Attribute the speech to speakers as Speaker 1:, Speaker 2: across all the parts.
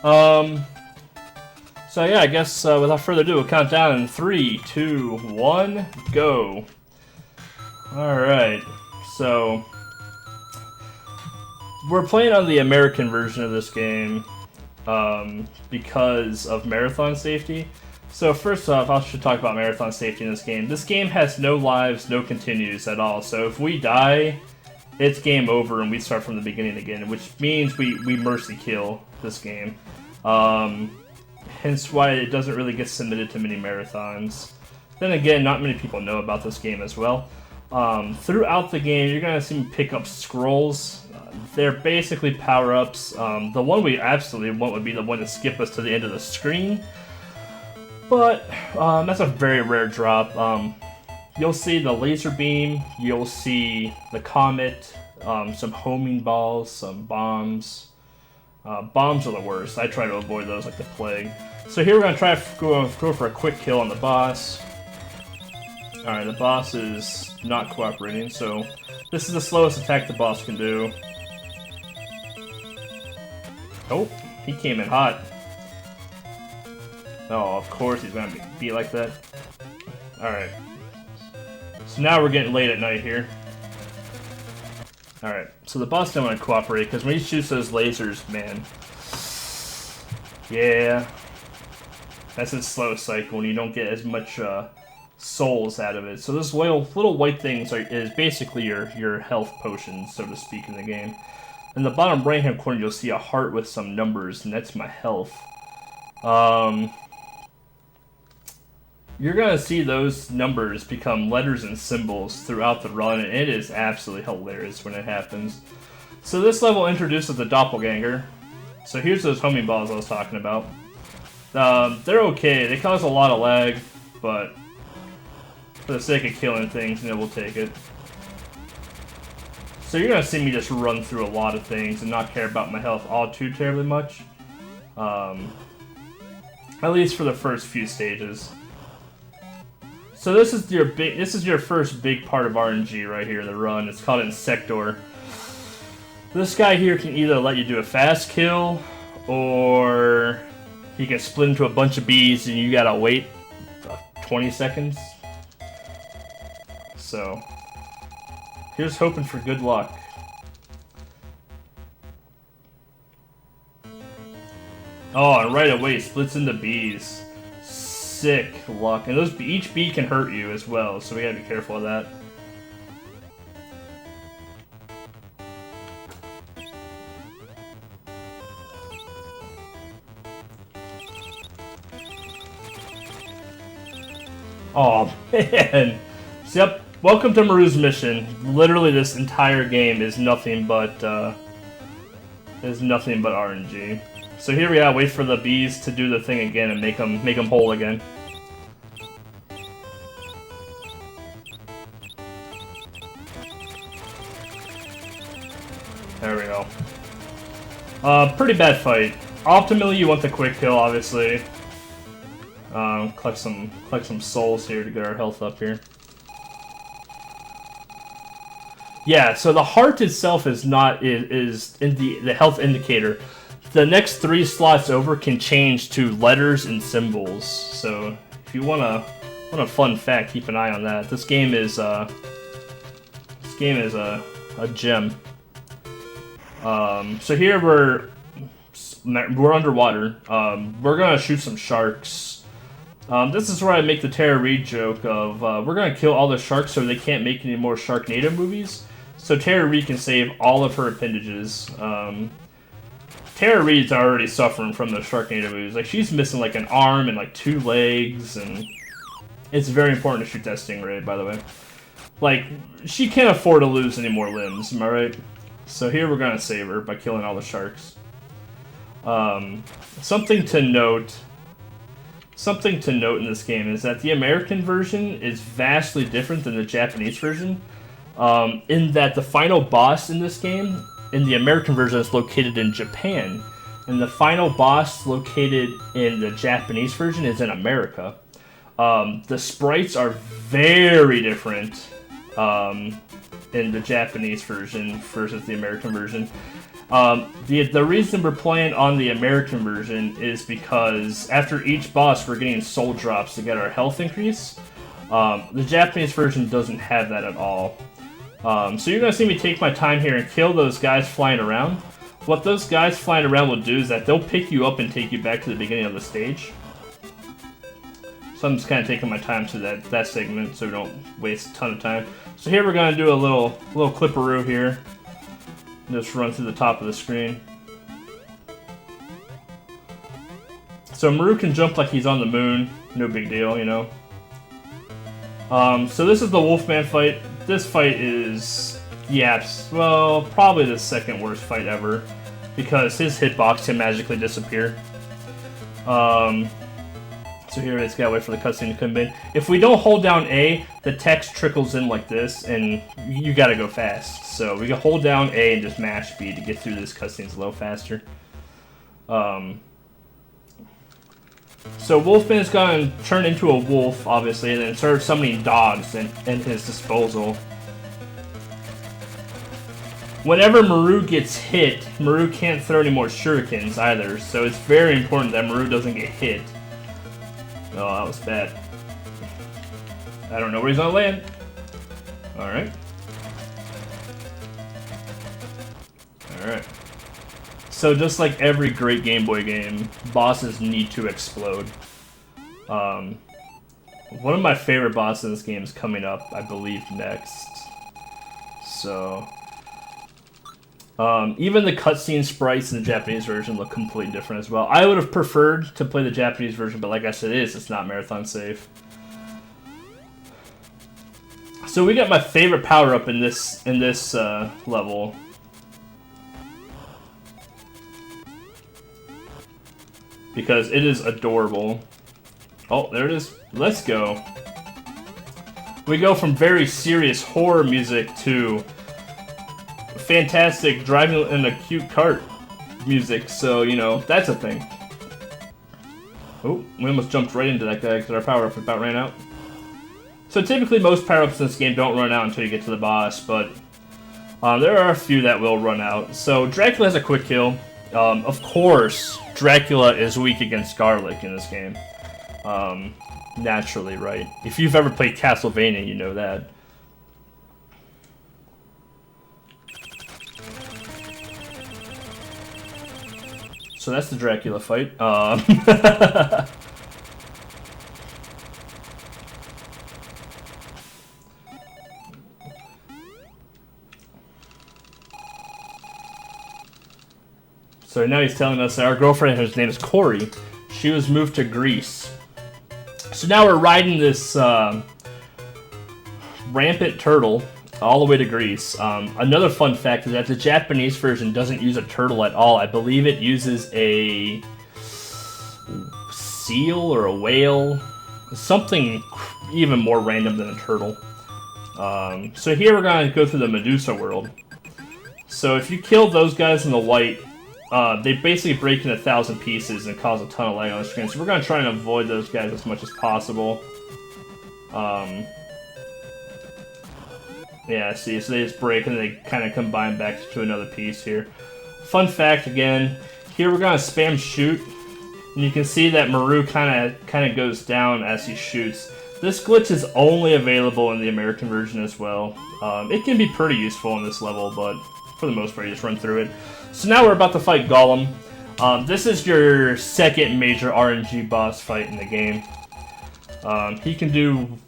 Speaker 1: So yeah, I guess without further ado, we'll count down in 3, 2, 1, go. Alright, so we're playing on the American version of this game because of marathon safety. So first off, I should talk about marathon safety in this game. This game has no lives, no continues at all. So if we die, it's game over and we start from the beginning again, which means we mercy kill this game. Hence why it doesn't really get submitted to many marathons. Then again, not many people know about this game as well. Throughout the game, you're going to see me pick up scrolls. They're basically power-ups. The one we absolutely want would be the one to skip us to the end of the screen. But that's a very rare drop. You'll see the laser beam, you'll see the comet, some homing balls, some bombs. Bombs are the worst. I try to avoid those like the plague. So here we're going to try to go for a quick kill on the boss. Alright, the boss is not cooperating, so this is the slowest attack the boss can do. Oh, he came in hot. Oh, of course he's going to be like that. Alright. So now we're getting late at night here. Alright, so the boss don't want to cooperate, because when he shoots those lasers, man. Yeah. That's his slow cycle, and you don't get as much souls out of it. So those little white things is basically your health potions, so to speak, in the game. In the bottom right-hand corner, you'll see a heart with some numbers, and that's my health. You're going to see those numbers become letters and symbols throughout the run, and it is absolutely hilarious when it happens. So this level introduces the doppelganger. So here's those homing balls I was talking about. They're okay. They cause a lot of lag, but for the sake of killing things, we'll take it. So you're going to see me just run through a lot of things and not care about my health all too terribly much. At least for the first few stages. So this is your first big part of RNG right here, the run. It's called Insector. This guy here can either let you do a fast kill, or he can split into a bunch of bees and you gotta wait 20 seconds. So here's hoping for good luck. Oh, and right away it splits into bees. Sick luck. And each bee can hurt you as well, so we gotta be careful of that. Oh man. Yep. Welcome to Maru's mission. Literally, this entire game is nothing but RNG. So here we are. Wait for the bees to do the thing again and make them whole again. There we go. Pretty bad fight. Optimally, you want the quick kill, obviously. Collect some souls here to get our health up here. Yeah, so the heart itself is in the health indicator. The next 3 slots over can change to letters and symbols. So if you want a fun fact, keep an eye on that. This game is a gem. So here we're underwater. We're gonna shoot some sharks. This is where I make the Tara Reid joke of we're gonna kill all the sharks so they can't make any more Sharknado movies. So Tara Reid can save all of her appendages. Tara Reid's already suffering from the Sharknado movies. Like, she's missing like an arm and like 2 legs, and it's very important to shoot that stingray, by the way. Like, she can't afford to lose any more limbs, am I right? So here we're gonna save her by killing all the sharks. Something to note in this game is that the American version is vastly different than the Japanese version. In that the final boss in this game, in the American version, is located in Japan, and the final boss located in the Japanese version is in America. The sprites are very different in the Japanese version versus the American version. The reason we're playing on the American version is because after each boss we're getting soul drops to get our health increase. The Japanese version doesn't have that at all. So you're going to see me take my time here and kill those guys flying around. What those guys flying around will do is that they'll pick you up and take you back to the beginning of the stage. So I'm just kind of taking my time to that segment so we don't waste a ton of time. So here we're going to do a little clipperoo here. Just run through the top of the screen. So Maru can jump like he's on the moon. No big deal, you know. So this is the Wolfman fight. This fight is, yeah, well, probably the second worst fight ever, because his hitbox can magically disappear. So here it's gotta wait for the cutscene to come in. If we don't hold down A, the text trickles in like this, and you gotta go fast. So we can hold down A and just mash B to get through this cutscenes a little faster. So Wolfman is going to turn into a wolf, obviously, and then start summoning dogs at his disposal. Whenever Maru gets hit, Maru can't throw any more shurikens either, so it's very important that Maru doesn't get hit. Oh, that was bad. I don't know where he's going to land. Alright. Alright. So just like every great Game Boy game, bosses need to explode. One of my favorite bosses in this game is coming up, I believe, next. So... even the cutscene sprites in the Japanese version look completely different as well. I would have preferred to play the Japanese version, but like I said, it's not marathon safe. So we got my favorite power-up in this level. Because it is adorable. Oh, there it is. Let's go. We go from very serious horror music to fantastic driving in a cute cart music, so, you know, that's a thing. Oh, we almost jumped right into that guy because our power-up about ran out. So typically most power-ups in this game don't run out until you get to the boss, but there are a few that will run out. So Dracula has a quick kill. Of course, Dracula is weak against garlic in this game. Naturally, right? If you've ever played Castlevania, you know that. So that's the Dracula fight. So now he's telling us that our girlfriend, whose name is Corey, she was moved to Greece. So now we're riding this rampant turtle all the way to Greece. Another fun fact is that the Japanese version doesn't use a turtle at all. I believe it uses a seal or a whale. Something even more random than a turtle. So here we're going to go through the Medusa world. So if you kill those guys in the white, they basically break into 1,000 pieces and cause a ton of lag on the screen. So we're going to try and avoid those guys as much as possible. Yeah, see, so they just break and they kind of combine back to another piece here. Fun fact again, here we're going to spam shoot. And you can see that Maru kind of goes down as he shoots. This glitch is only available in the American version as well. It can be pretty useful in this level, but for the most part you just run through it. So now we're about to fight Gollum. This is your second major RNG boss fight in the game. He can do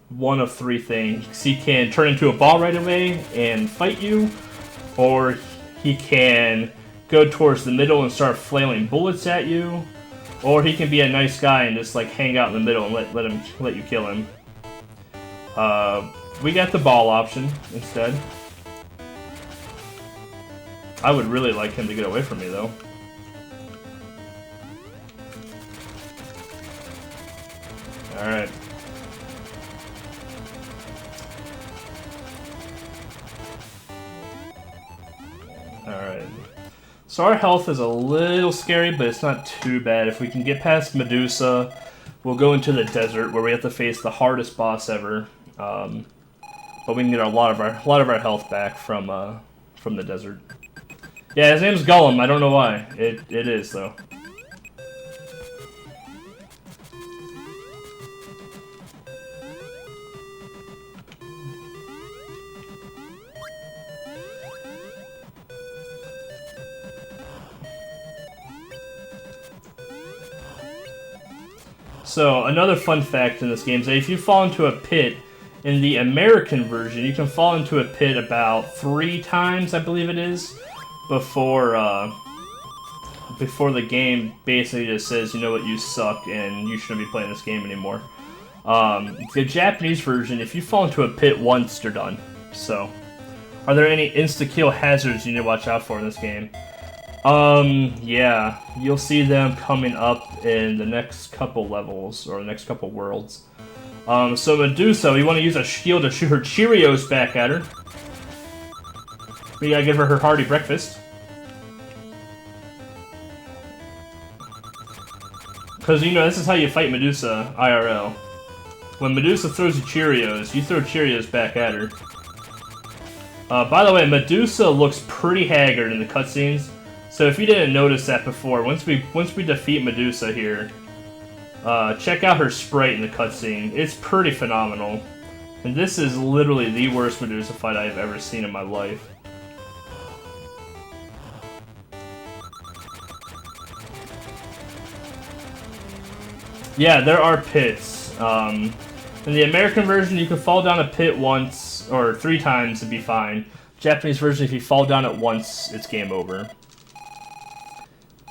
Speaker 1: one of three things. He can turn into a ball right away and fight you, or he can go towards the middle and start flailing bullets at you, or he can be a nice guy and just like hang out in the middle and let you kill him. We got the ball option instead. I would really like him to get away from me, though. Alright. Alright. So our health is a little scary, but it's not too bad. If we can get past Medusa, we'll go into the desert where we have to face the hardest boss ever. But we can get a lot of our health back from the desert. Yeah, his name's Gollum. I don't know why. It is though. So, another fun fact in this game is that if you fall into a pit, in the American version, you can fall into a pit about 3 times, I believe it is, before the game basically just says, you know what, you suck, and you shouldn't be playing this game anymore. The Japanese version, if you fall into a pit once, you're done. So, are there any insta-kill hazards you need to watch out for in this game? Yeah, you'll see them coming up in the next couple levels, or the next couple worlds. So Medusa, we want to use a shield to shoot her Cheerios back at her. We gotta give her hearty breakfast. Because, you know, this is how you fight Medusa, IRL. When Medusa throws you Cheerios, you throw Cheerios back at her. By the way, Medusa looks pretty haggard in the cutscenes. So if you didn't notice that before, once we defeat Medusa here, check out her sprite in the cutscene. It's pretty phenomenal. And this is literally the worst Medusa fight I've ever seen in my life. Yeah, there are pits. In the American version, you can fall down a pit once, or 3 times and be fine. Japanese version, if you fall down it once, it's game over.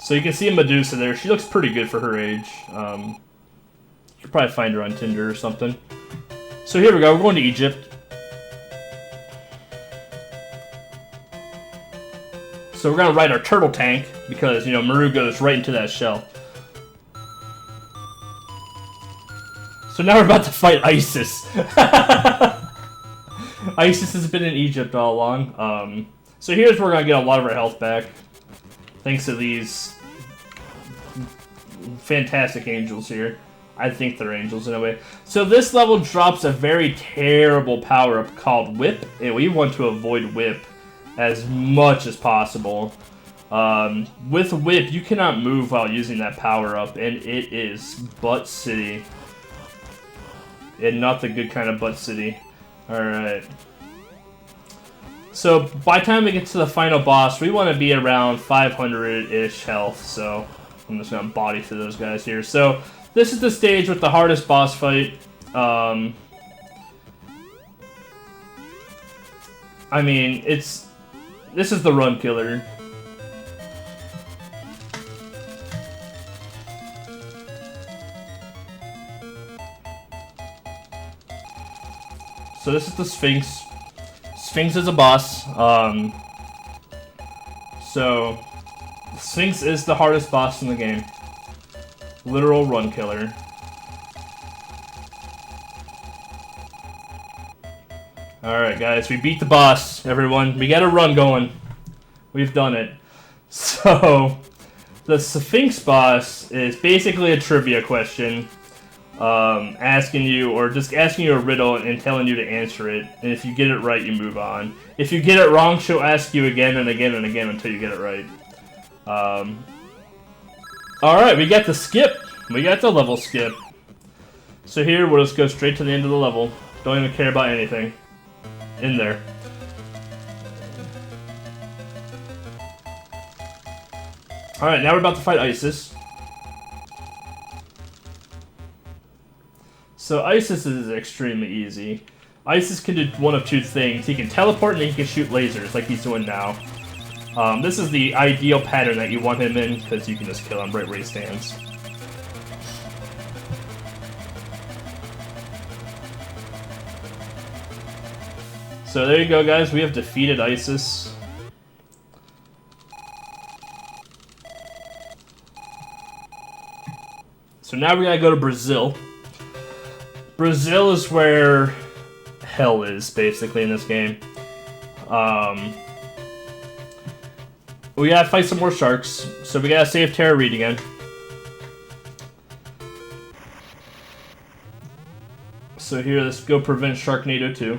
Speaker 1: So you can see Medusa there. She looks pretty good for her age. You could probably find her on Tinder or something. So here we go. We're going to Egypt. So we're going to ride our turtle tank because, you know, Maru goes right into that shell. So now we're about to fight Isis. Isis has been in Egypt all along. So here's where we're going to get a lot of our health back. Thanks to these fantastic angels here. I think they're angels in a way. So this level drops a very terrible power-up called Whip, and we want to avoid Whip as much as possible. With Whip, you cannot move while using that power-up, and it is Butt City. And not the good kind of Butt City. Alright. So, by the time we get to the final boss, we want to be around 500-ish health, so I'm just going to body through those guys here. So, this is the stage with the hardest boss fight. I mean, this is the run killer. So this is the Sphinx. Sphinx is a boss. So Sphinx is the hardest boss in the game. Literal run killer. Alright guys, we beat the boss, everyone. We got a run going. We've done it. So, the Sphinx boss is basically a trivia question. Asking you a riddle and telling you to answer it. And if you get it right, you move on. If you get it wrong, she'll ask you again and again and again until you get it right. Alright, we got the skip. We got the level skip. So here, we'll just go straight to the end of the level. Don't even care about anything in there. Alright, now we're about to fight Isis. So Isis is extremely easy. Isis can do one of 2 things. He can teleport and he can shoot lasers like he's doing now. This is the ideal pattern that you want him in, because you can just kill him right where he stands. So there you go, guys. We have defeated Isis. So now we gotta go to Brazil. Brazil is where hell is, basically, in this game. We gotta fight some more sharks, so we gotta save Tara Reid again. So here, let's go prevent Sharknado 2.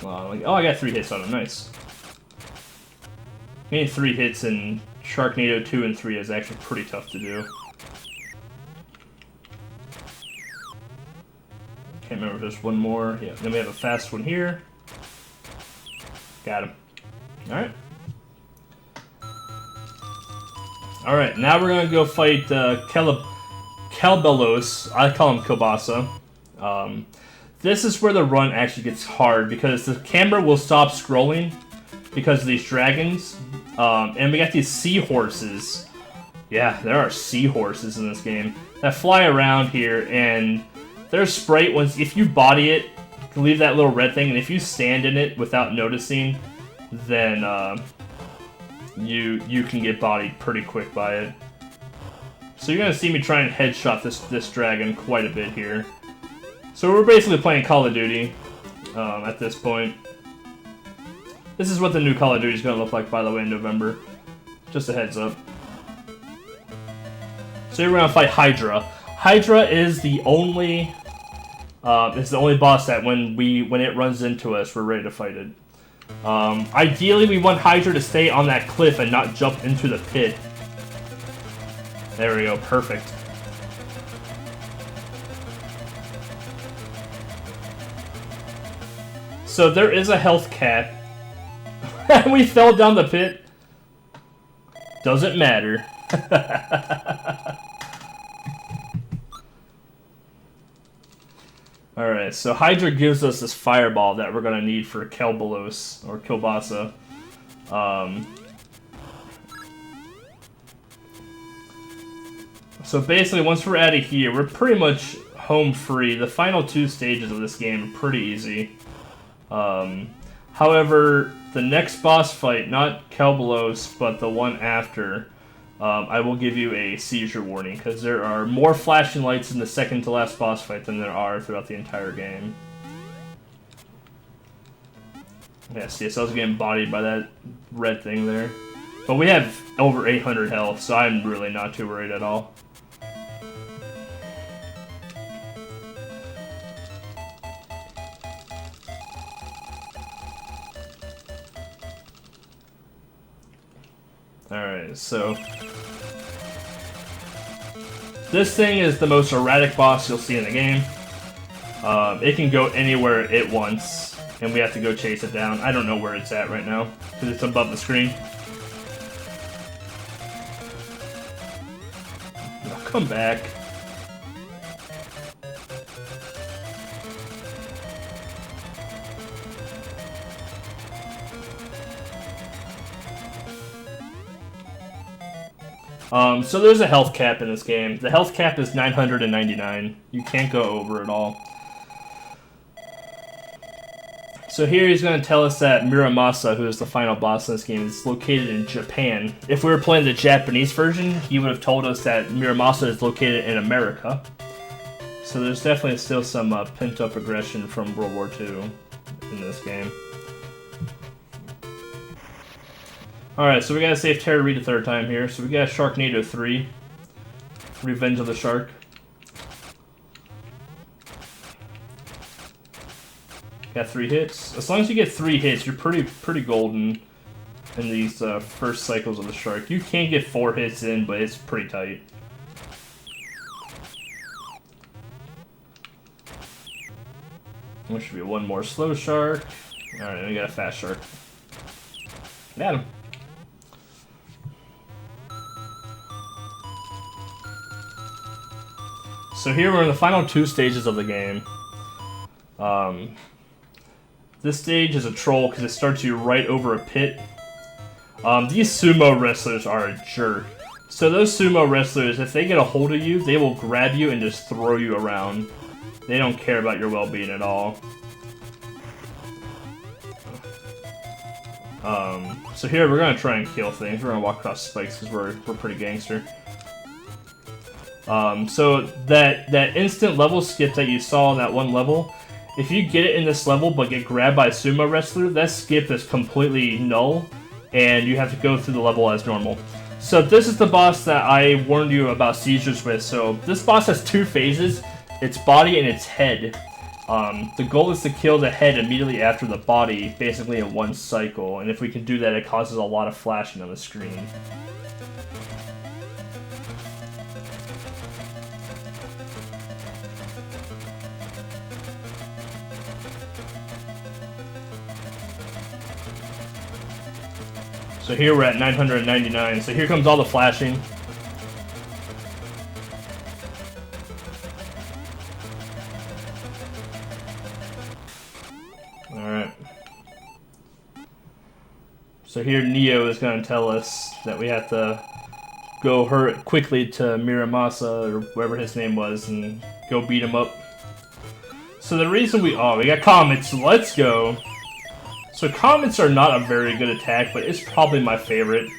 Speaker 1: Oh, I got 3 hits on him. Nice. Getting 3 hits in Sharknado 2 and 3 is actually pretty tough to do. Can't remember if there's one more. Yeah, then we have a fast one here. Got him. Alright. Alright, now we're gonna go fight Kelbelos. I call him Kielbasa. This is where the run actually gets hard because the camera will stop scrolling because of these dragons. And we got these seahorses. Yeah, there are seahorses in this game that fly around here, and their sprite, once if you body it, you can leave that little red thing, and if you stand in it without noticing, then you can get bodied pretty quick by it. So you're gonna see me try and headshot this dragon quite a bit here. So we're basically playing Call of Duty at this point. This is what the new Call of Duty is going to look like, by the way, in November. Just a heads up. So we're going to fight Hydra. Hydra is the only boss that when it runs into us, we're ready to fight it. Ideally, we want Hydra to stay on that cliff and not jump into the pit. There we go, perfect. So there is a health cap. And we fell down the pit. Doesn't matter. Alright, so Hydra gives us this fireball that we're going to need for Kelbelos, or Kielbasa. So basically, once we're out of here, we're pretty much home free. The final 2 stages of this game are pretty easy. However, the next boss fight, not Kelbelos, but the one after, I will give you a seizure warning, because there are more flashing lights in the second to last boss fight than there are throughout the entire game. Yeah, see, so I was getting bodied by that red thing there. But we have over 800 health, so I'm really not too worried at all. Alright, so this thing is the most erratic boss you'll see in the game. It can go anywhere it wants, and we have to go chase it down. I don't know where it's at right now, because it's above the screen. Now come back. So there's a health cap in this game. The health cap is 999. You can't go over it all. So here he's going to tell us that Muramasa, who is the final boss in this game, is located in Japan. If we were playing the Japanese version, he would have told us that Muramasa is located in America. So there's definitely still some pent-up aggression from World War II in this game. Alright, so we gotta save Tara Reid a third time here. So we got Sharknado 3. Revenge of the Shark. Got 3 hits. As long as you get 3 hits, you're pretty golden in these first cycles of the Shark. You can get 4 hits in, but it's pretty tight. There should be one more slow Shark. Alright, we got a fast Shark. Got him. So here we're in the final 2 stages of the game. This stage is a troll because it starts you right over a pit. These sumo wrestlers are a jerk. So those sumo wrestlers, if they get a hold of you, they will grab you and just throw you around. They don't care about your well-being at all. So here we're gonna try and kill things. We're gonna walk across spikes because we're pretty gangster. So that instant level skip that you saw in that one level, if you get it in this level but get grabbed by a sumo wrestler, that skip is completely null, and you have to go through the level as normal. So this is the boss that I warned you about seizures with. So this boss has 2 phases, its body and its head. The goal is to kill the head immediately after the body, basically in one cycle, and if we can do that, it causes a lot of flashing on the screen. So here we're at 999, so here comes all the flashing. Alright. So here Neo is going to tell us that we have to go quickly to Miramasa, or whatever his name was, and go beat him up. So the reason we got comets, let's go! So comets are not a very good attack, but it's probably my favorite.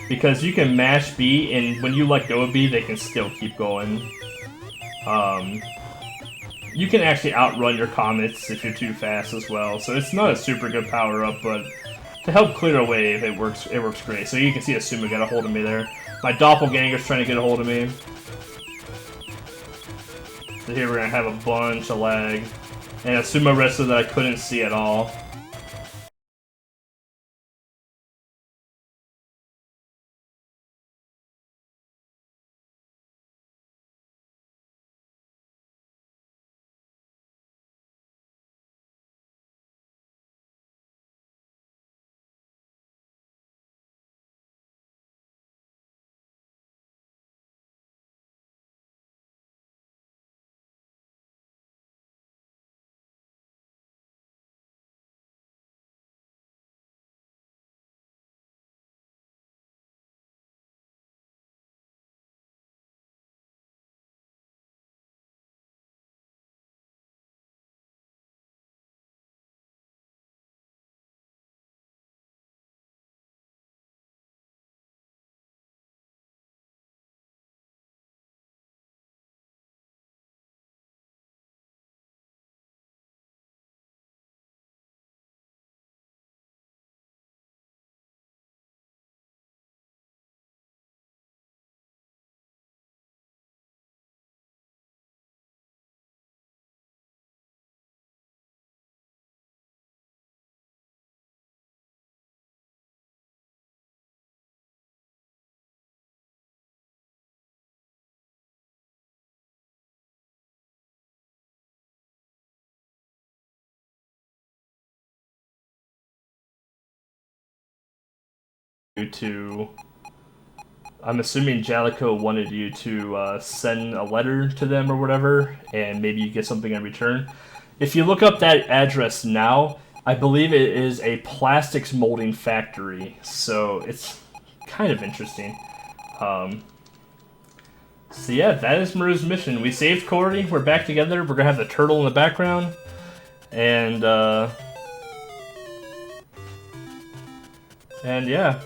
Speaker 1: Because you can mash B, and when you let go of B, they can still keep going. You can actually outrun your comets if you're too fast as well. So it's not a super good power-up, but to help clear a wave, it works great. So you can see Asuma got a hold of me there. My doppelganger's trying to get a hold of me. So here we're going to have a bunch of lag. And Asuma wrestler that I couldn't see at all. I'm assuming Jalico wanted you to send a letter to them or whatever, and maybe you get something in return. If you look up that address now, I believe it is a plastics molding factory, so it's kind of interesting. So yeah, that is Maru's mission. We saved Cory, we're back together, we're gonna have the turtle in the background, and yeah.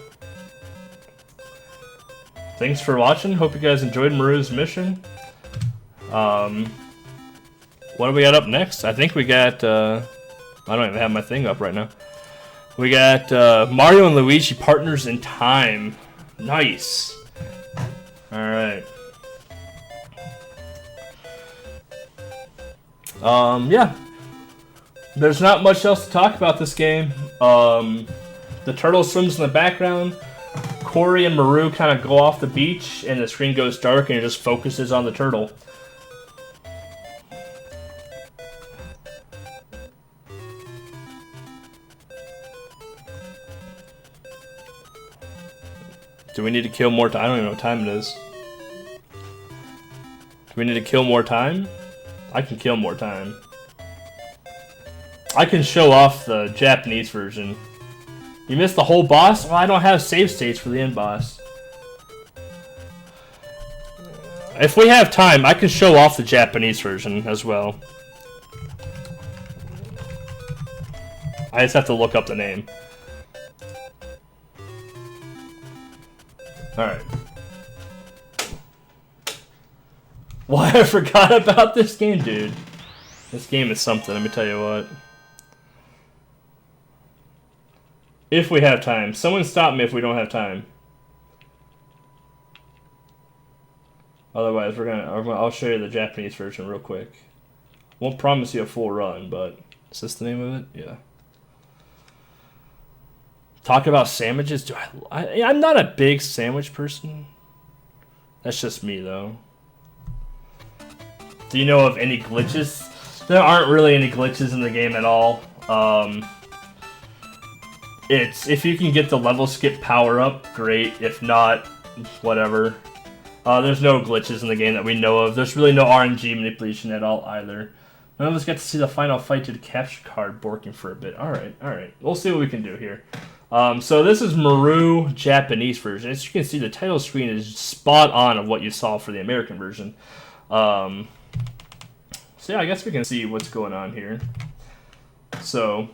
Speaker 1: Thanks for watching. Hope you guys enjoyed Maru's mission. What do we got up next? I think we got, I don't even have my thing up right now. We got Mario and Luigi Partners in Time. Nice. Alright. Yeah. There's not much else to talk about this game. The turtle swims in the background. Cory and Maru kind of go off the beach, and the screen goes dark, and it just focuses on the turtle. Do we need to kill more time? I don't even know what time it is. Do we need to kill more time? I can kill more time. I can show off the Japanese version. You missed the whole boss? Well, I don't have save states for the end boss. If we have time, I can show off the Japanese version as well. I just have to look up the name. Alright. Why I forgot about this game, dude. This game is something, let me tell you what. If we have time. Someone stop me if we don't have time. Otherwise, I'll show you the Japanese version real quick. Won't promise you a full run, but is this the name of it? Yeah. Talk about sandwiches. I'm not a big sandwich person. That's just me, though. Do you know of any glitches? There aren't really any glitches in the game at all. It's if you can get the level skip power up, great. If not, whatever. There's no glitches in the game that we know of. There's really no RNG manipulation at all either. None of us got to see the final fight to the capture card working for a bit. Alright. We'll see what we can do here. So this is Maru Japanese version. As you can see, the title screen is spot on of what you saw for the American version. So yeah, I guess we can see what's going on here. So